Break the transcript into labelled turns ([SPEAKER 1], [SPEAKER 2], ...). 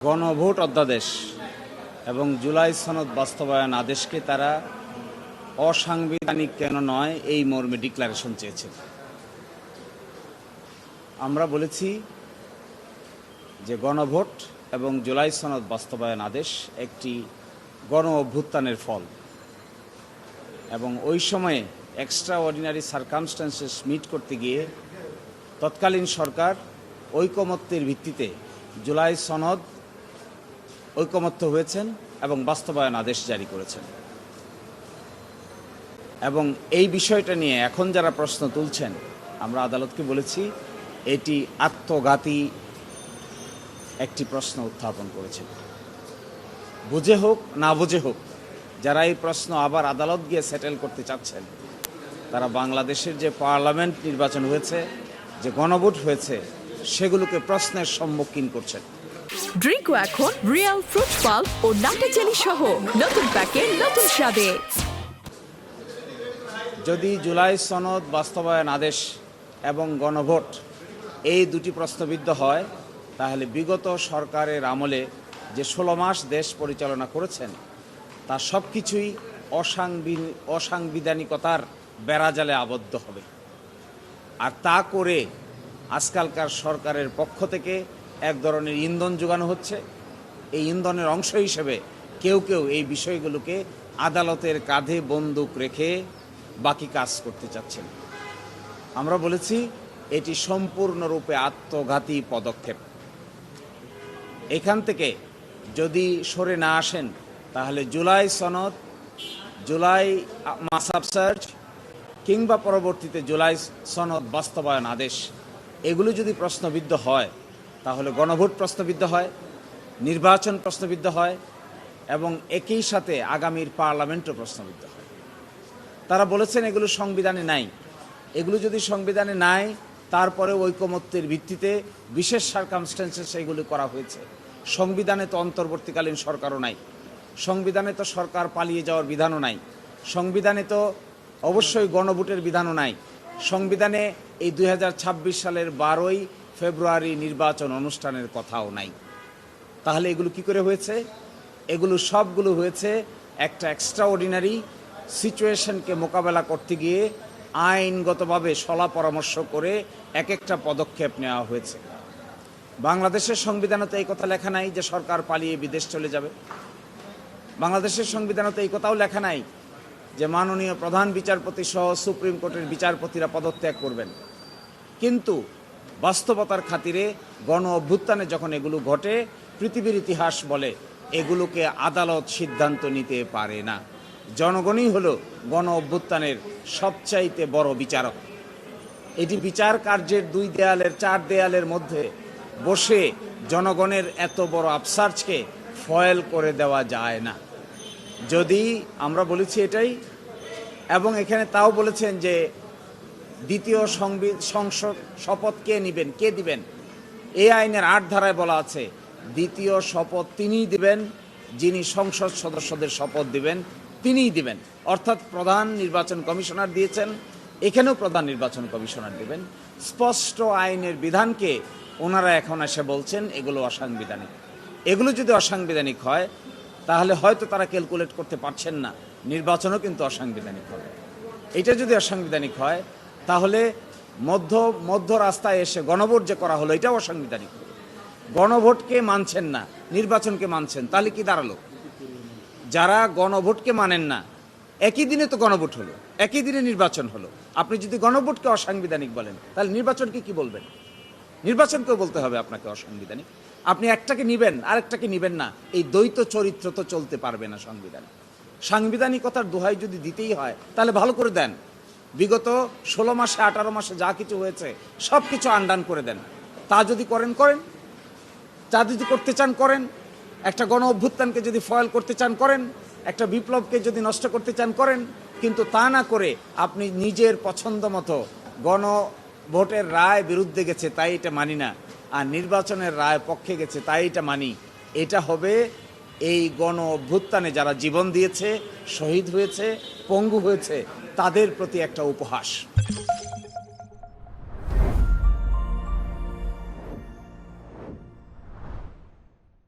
[SPEAKER 1] গণভোট অধ্যাদেশ এবং জুলাই সনদ বাস্তবায়ন আদেশকে তারা অসাংবিধানিক কেন নয় এই মর্মে ডিক্লারেশন চেয়েছে। আমরা বলেছি যে গণভোট এবং জুলাই সনদ বাস্তবায়ন আদেশ একটি গণ অভ্যুত্থানের ফল এবং ওই সময়ে এক্সট্রা অর্ডিনারি সারকামস্ট্যান্সেস মিট করতে গিয়ে তৎকালীন সরকার ঐকমত্যের ভিত্তিতে জুলাই সনদ ঐকমত্য হয়েছেন এবং বাস্তবায়ন আদেশ জারি করেছেন। এবং এই বিষয়টা নিয়ে এখন যারা প্রশ্ন তুলছেন, আমরা আদালতকে বলেছি এটি আত্মঘাতী একটি প্রশ্ন উত্থাপন করেছে। বুঝে হোক না বুঝে হোক, যারা এই প্রশ্ন আবার আদালত গিয়ে সেটেল করতে চাচ্ছেন, তারা বাংলাদেশের যে পার্লামেন্ট নির্বাচন হয়েছে, যে গণভোট হয়েছে, সেগুলোকে প্রশ্নের সম্মুখীন করছেন।
[SPEAKER 2] ড্রিঙ্কও এখন রিয়েল ফ্রুট পাল্প ও নাটা জেলি সহ নতুন প্যাকে নতুন স্বাদে।
[SPEAKER 1] যদি জুলাই সনদ বাস্তবায়ন আদেশ এবং গণভোট এই দুটি প্রশ্নবিদ্ধ হয়, তাহলে বিগত সরকারের আমলে যে 16 মাস দেশ পরিচালনা করেছেন তার সব কিছুই অসাংবিধানিকতার বেড়াজালে আবদ্ধ হবে। আর তা করে আজকালকার সরকারের পক্ষ থেকে এক ধরনের ইন্ধন যোগানো হচ্ছে। এই ইন্ধনের অংশ হিসেবে কেউ কেউ এই বিষয়গুলোকে আদালতের কাঁধে বন্দুক রেখে বাকি কাজ করতে চাচ্ছেন। আমরা বলেছি এটি সম্পূর্ণরূপে আত্মঘাতী পদক্ষেপ। এখান থেকে যদি সরে না আসেন, তাহলে জুলাই সনদ, জুলাই মাসাব সার্চ কিংবা পরবর্তীতে জুলাই সনদ বাস্তবায়ন আদেশ এগুলো যদি প্রশ্নবিদ্ধ হয়, তাহলে গণভোট প্রশ্নবিদ্ধ হয়, নির্বাচন প্রশ্নবিদ্ধ হয় এবং একই সাথে আগামীর পার্লামেন্টও প্রশ্নবিদ্ধ হয়। তারা বলেছেন এগুলো সংবিধানে নাই। এগুলো যদি সংবিধানে নাই, তারপরে ঐকমত্যের ভিত্তিতে বিশেষ সারকামস্ট্যান্সেস এগুলি করা হয়েছে। সংবিধানে তো অন্তর্বর্তীকালীন সরকারও নাই, সংবিধানে তো সরকার পালিয়ে যাওয়ার বিধানও নাই, সংবিধানে তো অবশ্যই গণভোটের বিধানও নাই, সংবিধানে এই 2026 সালের 12ই ফেব্রুয়ারি নির্বাচন অনুষ্ঠানের কথাও নাই। তাহলে এগুলো কি করে হয়েছে? এগুলো সবগুলো হয়েছে একটা এক্সট্রা অর্ডিনারি সিচুয়েশনকে মোকাবেলা করতে গিয়ে আইনগতভাবে সলা পরামর্শ করে এক একটা পদক্ষেপ নেওয়া হয়েছে। বাংলাদেশের সংবিধানে তো এই কথা লেখা নাই যে সরকার পালিয়ে বিদেশ চলে যাবে। বাংলাদেশের সংবিধানে তো এই কথাও লেখা নাই যে মাননীয় প্রধান বিচারপতি সহ সুপ্রিম কোর্টের বিচারপতিরা পদত্যাগ করবেন। কিন্তু বাস্তবতার খাতিরে গণ অভ্যুত্থানে যখন এগুলো ঘটে, পৃথিবীর ইতিহাস বলে এগুলোকে আদালত সিদ্ধান্ত নিতে পারে না। জনগণই হলো গণ অভ্যুত্থানের সবচাইতে বড় বিচারক। এটি বিচার কার্যের 2 দেয়ালের 4 দেয়ালের মধ্যে বসে জনগণের এত বড় আফসার্জকে ফয়েল করে দেওয়া যায় না। যদি আমরা বলেছি এটাই, এবং এখানে তাও বলেছেন যে দ্বিতীয় সংসদ শপথ কে নেবেন, কে দিবেন? এই আইনের 8 ধারায় বলা আছে দ্বিতীয় শপথ তিনিই দিবেন, যিনি সংসদ সদস্যদের শপথ দিবেন তিনিই দিবেন। অর্থাৎ প্রধান নির্বাচন কমিশনার দিয়েছেন, এখানেও প্রধান নির্বাচন কমিশনার দিবেন। স্পষ্ট আইনের বিধানকে ওনারা এখন এসে বলছেন এগুলো অসাংবিধানিক। এগুলো যদি অসাংবিধানিক হয়, তাহলে হয়তো তারা ক্যালকুলেট করতে পারছেন না নির্বাচনও কিন্তু অসাংবিধানিক হবে। এটা যদি অসাংবিধানিক হয়, তাহলে মধ্য রাস্তায় এসে গণভোট যে করা হলো এটাও অসাংবিধানিক হবে। গণভোটকে মানছেন না, নির্বাচনকে মানছেন, তাহলে কি দাঁড়ালো? যারা গণভোটকে মানেন না, একই দিনে তো গণভোট হলো, একই দিনে নির্বাচন হলো। আপনি যদি গণভোটকে অসাংবিধানিক বলেন, তাহলে নির্বাচনকে কি বলবেন? নির্বাচনকেও বলতে হবে আপনাকে অসাংবিধানিক। আপনি একটাকে নিবেন আরেকটাকে নিবেন না, এই দ্বৈত চরিত্র তো চলতে পারবে না সংবিধানে। সাংবিধানিকতার দোহাই যদি দিতেই হয়, তাহলে ভালো করে দেন। বিগত 16 মাসে 18 মাসে যা কিছু হয়েছে সব কিছু আন্ডান করে দেন। তা যদি করেন, তা যদি করতে চান করেন, একটা গণ অভ্যুত্থানকে যদি ফয়েল করতে চান করেন, একটা বিপ্লবকে যদি নষ্ট করতে চান করেন, কিন্তু তা না করে আপনি নিজের পছন্দ মতো গণভোটের রায় বিরুদ্ধে গেছে তাই এটা মানি না, আর নির্বাচনের রায় পক্ষে গেছে তাই এটা মানি, এটা হবে এই গণ অভ্যুত্থানে যারা জীবন দিয়েছে, শহীদ হয়েছে, পঙ্গু হয়েছে, তাদের প্রতি একটা উপহাস।